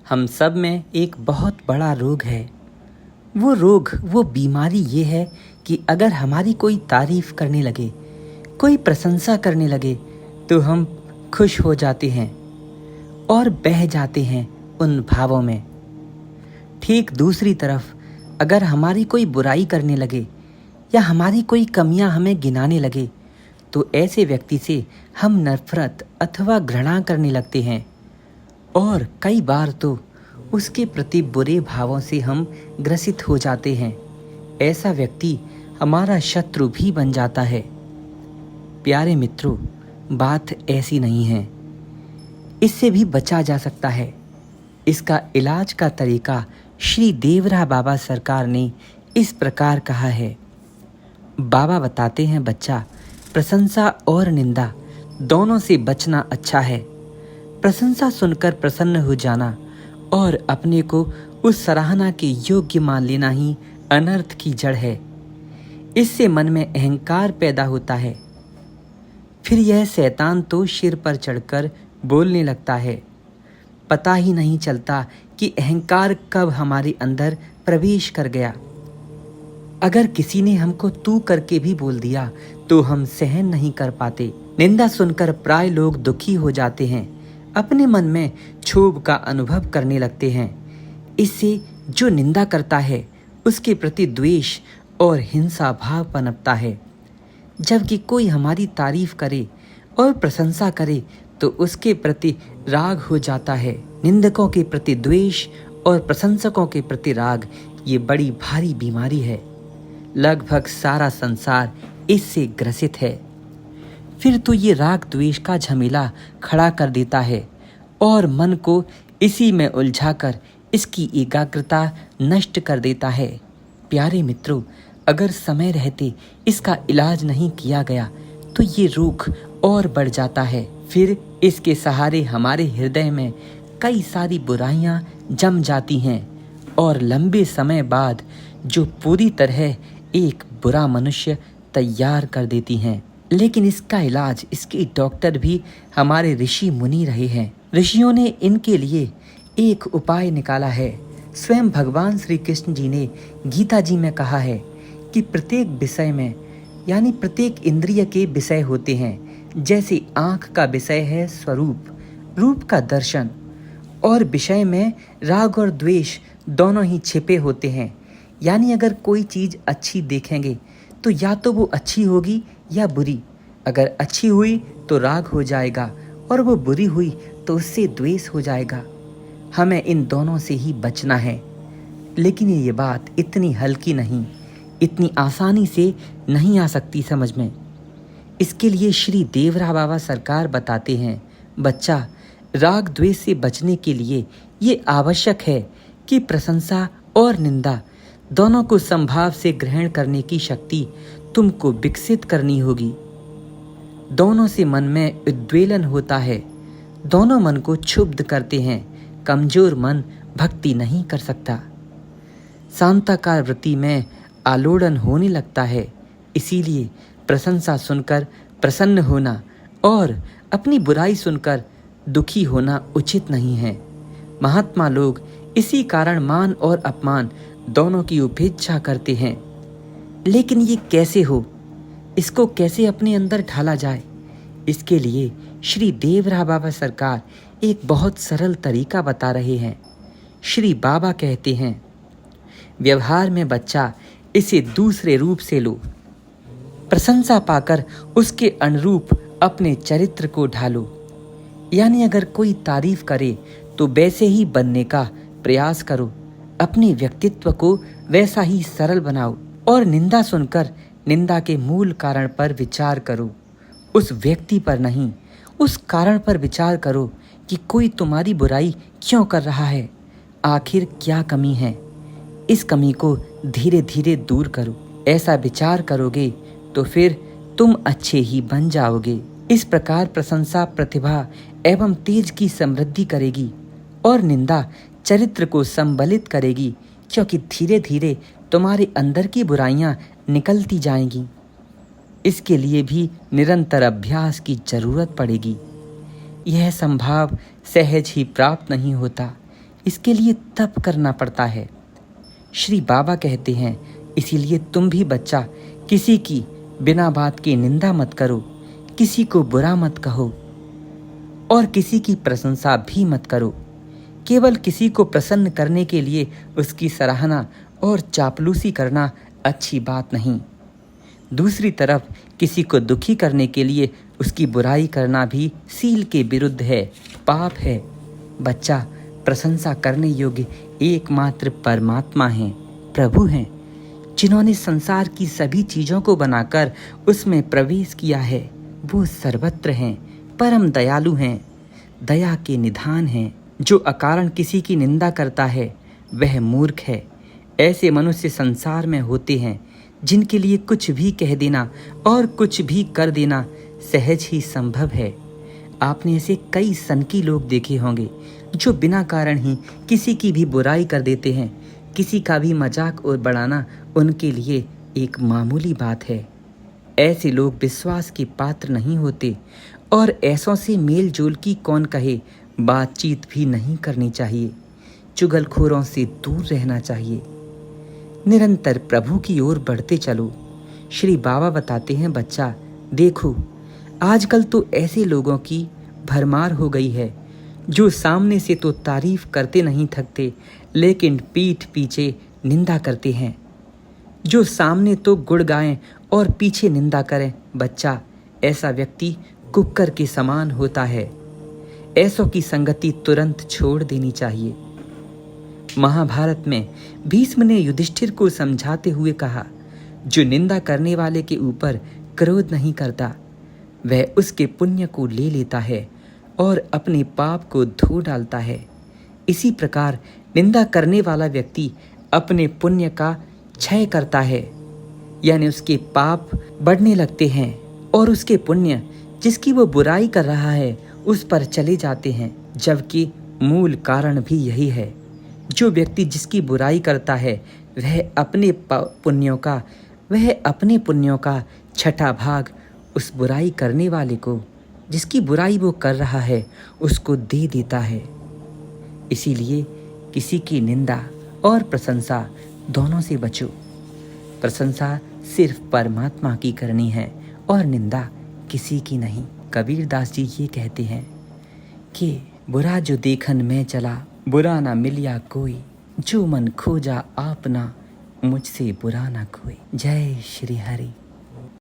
हम सब में एक बहुत बड़ा रोग है। वो रोग, वो बीमारी ये है कि अगर हमारी कोई तारीफ करने लगे, कोई प्रशंसा करने लगे, तो हम खुश हो जाते हैं और बह जाते हैं उन भावों में। ठीक दूसरी तरफ अगर हमारी कोई बुराई करने लगे या हमारी कोई कमियां हमें गिनाने लगे, तो ऐसे व्यक्ति से हम नफरत अथवा घृणा करने लगते हैं और कई बार तो उसके प्रति बुरे भावों से हम ग्रसित हो जाते हैं। ऐसा व्यक्ति हमारा शत्रु भी बन जाता है। प्यारे मित्रों, बात ऐसी नहीं है। इससे भी बचा जा सकता है। इसका इलाज का तरीका श्री देवरा बाबा सरकार ने इस प्रकार कहा है। बाबा बताते हैं, बच्चा, प्रशंसा और निंदा दोनों से बचना अच्छा है। प्रशंसा सुनकर प्रसन्न हो जाना और अपने को उस सराहना के योग्य मान लेना ही अनर्थ की जड़ है। इससे मन में अहंकार पैदा होता है। फिर यह शैतान तो सिर पर चढ़कर बोलने लगता है। पता ही नहीं चलता कि अहंकार कब हमारे अंदर प्रवेश कर गया। अगर किसी ने हमको तू करके भी बोल दिया तो हम सहन नहीं कर पाते। निंदा सुनकर प्राय लोग दुखी हो जाते हैं, अपने मन में क्षोभ का अनुभव करने लगते हैं। इससे जो निंदा करता है उसके प्रति द्वेष और हिंसा भाव पनपता है। जबकि कोई हमारी तारीफ करे और प्रशंसा करे तो उसके प्रति राग हो जाता है। निंदकों के प्रति द्वेष और प्रशंसकों के प्रति राग, ये बड़ी भारी बीमारी है। लगभग सारा संसार इससे ग्रसित है। फिर तो ये राग द्वेष का झमेला खड़ा कर देता है और मन को इसी में उलझाकर इसकी एकाग्रता नष्ट कर देता है। प्यारे मित्रों, अगर समय रहते इसका इलाज नहीं किया गया तो ये रोग और बढ़ जाता है। फिर इसके सहारे हमारे हृदय में कई सारी बुराइयां जम जाती हैं और लंबे समय बाद जो पूरी तरह एक बुरा मनुष्य तैयार कर देती हैं। लेकिन इसका इलाज, इसके डॉक्टर भी हमारे ऋषि मुनि रहे हैं। ऋषियों ने इनके लिए एक उपाय निकाला है। स्वयं भगवान श्री कृष्ण जी ने गीता जी में कहा है कि प्रत्येक विषय में, यानी प्रत्येक इंद्रिय के विषय होते हैं। जैसे आँख का विषय है स्वरूप, रूप का दर्शन, और विषय में राग और द्वेष दोनों ही छिपे होते हैं। यानी अगर कोई चीज़ अच्छी देखेंगे तो या तो वो अच्छी होगी या बुरी। अगर अच्छी हुई तो राग हो जाएगा और वो बुरी हुई तो उससे द्वेष हो जाएगा। हमें इन दोनों से ही बचना है। लेकिन ये बात इतनी हल्की नहीं, इतनी आसानी से नहीं आ सकती समझ में। इसके लिए श्री देवरा बाबा सरकार बताते हैं, बच्चा, राग द्वेष से बचने के लिए ये आवश्यक है कि प्रशंसा और निंदा दोनों को संभाव से ग्रहण करने की शक्ति तुमको विकसित करनी होगी। दोनों से मन में उद्वेलन होता है, दोनों मन को क्षुब्ध करते हैं। कमजोर मन भक्ति नहीं कर सकता। शांताकार वृत्ति में आलोड़न होने लगता है। इसीलिए प्रशंसा सुनकर प्रसन्न होना और अपनी बुराई सुनकर दुखी होना उचित नहीं है। महात्मा लोग इसी कारण मान और अपमान दोनों की उपेक्षा करते हैं। लेकिन ये कैसे हो, इसको कैसे अपने अंदर ढाला जाए? इसके लिए श्री देवरा बाबा सरकार एक बहुत सरल तरीका बता रहे हैं। श्री बाबा कहते हैं, व्यवहार में बच्चा इसे दूसरे रूप से लो। प्रशंसा पाकर उसके अनुरूप अपने चरित्र को ढालो। यानी अगर कोई तारीफ करे तो वैसे ही बनने का प्रयास करो। अपने व्यक्तित्व को वैसा ही सरल बनाओ और निंदा सुनकर निंदा के मूल कारण पर विचार करो। उस व्यक्ति पर नहीं, उस कारण पर विचार करो कि कोई तुम्हारी बुराई क्यों कर रहा है, आखिर क्या कमी है। इस कमी को धीरे धीरे दूर करो। ऐसा विचार करोगे तो फिर तुम अच्छे ही बन जाओगे। इस प्रकार प्रशंसा प्रतिभा एवं तेज की समृद्धि करेगी और निंदा चरित्र को संबलित करेगी, क्योंकि धीरे धीरे तुम्हारे अंदर की बुराइयां निकलती जाएंगी। इसके लिए भी निरंतर अभ्यास की जरूरत पड़ेगी। यह संभाव सहज ही प्राप्त नहीं होता। इसके लिए तप करना पड़ता है। श्री बाबा कहते हैं, इसीलिए तुम भी बच्चा किसी की बिना बात के निंदा मत करो, किसी को बुरा मत कहो और किसी की प्रशंसा भी मत करो। केवल किसी को प्रसन्न करने के लिए उसकी सराहना और चापलूसी करना अच्छी बात नहीं। दूसरी तरफ किसी को दुखी करने के लिए उसकी बुराई करना भी सील के विरुद्ध है, पाप है। बच्चा, प्रशंसा करने योग्य एकमात्र परमात्मा हैं, प्रभु हैं, जिन्होंने संसार की सभी चीज़ों को बनाकर उसमें प्रवेश किया है। वो सर्वत्र हैं, परम दयालु हैं, दया के निधान हैं। जो अकारण किसी की निंदा करता है वह मूर्ख है। ऐसे मनुष्य संसार में होते हैं जिनके लिए कुछ भी कह देना और कुछ भी कर देना सहज ही संभव है। आपने ऐसे कई सनकी लोग देखे होंगे जो बिना कारण ही किसी की भी बुराई कर देते हैं। किसी का भी मजाक और बढ़ाना उनके लिए एक मामूली बात है। ऐसे लोग विश्वास के पात्र नहीं होते और ऐसों से मेल जोल की कौन कहे। बातचीत भी नहीं करनी चाहिए, चुगलखोरों से दूर रहना चाहिए। निरंतर प्रभु की ओर बढ़ते चलो। श्री बाबा बताते हैं, बच्चा देखो, आजकल तो ऐसे लोगों की भरमार हो गई है जो सामने से तो तारीफ करते नहीं थकते, लेकिन पीठ पीछे निंदा करते हैं। जो सामने तो गुण गाएं और पीछे निंदा करें। बच्चा, ऐसा व्यक्ति कुक्कर के समान होता है। ऐसों की संगति तुरंत छोड़ देनी चाहिए। महाभारत में भीष्म ने युधिष्ठिर को समझाते हुए कहा, जो निंदा करने वाले के ऊपर क्रोध नहीं करता वह उसके पुण्य को ले लेता है और अपने पाप को धो डालता है। इसी प्रकार निंदा करने वाला व्यक्ति अपने पुण्य का क्षय करता है, यानी उसके पाप बढ़ने लगते हैं और उसके पुण्य जिसकी वो बुराई कर रहा है उस पर चले जाते हैं। जबकि मूल कारण भी यही है। जो व्यक्ति जिसकी बुराई करता है वह अपने पुण्यों का छठा भाग उस बुराई करने वाले को, जिसकी बुराई वो कर रहा है, उसको दे देता है। इसीलिए किसी की निंदा और प्रशंसा दोनों से बचो। प्रशंसा सिर्फ परमात्मा की करनी है और निंदा किसी की नहीं। कबीरदास जी ये कहते हैं कि बुरा जो देखन में चला, बुरा ना मिलिया कोई, जो मन खोजा आपना, मुझसे बुरा ना कोई। जय श्री हरि।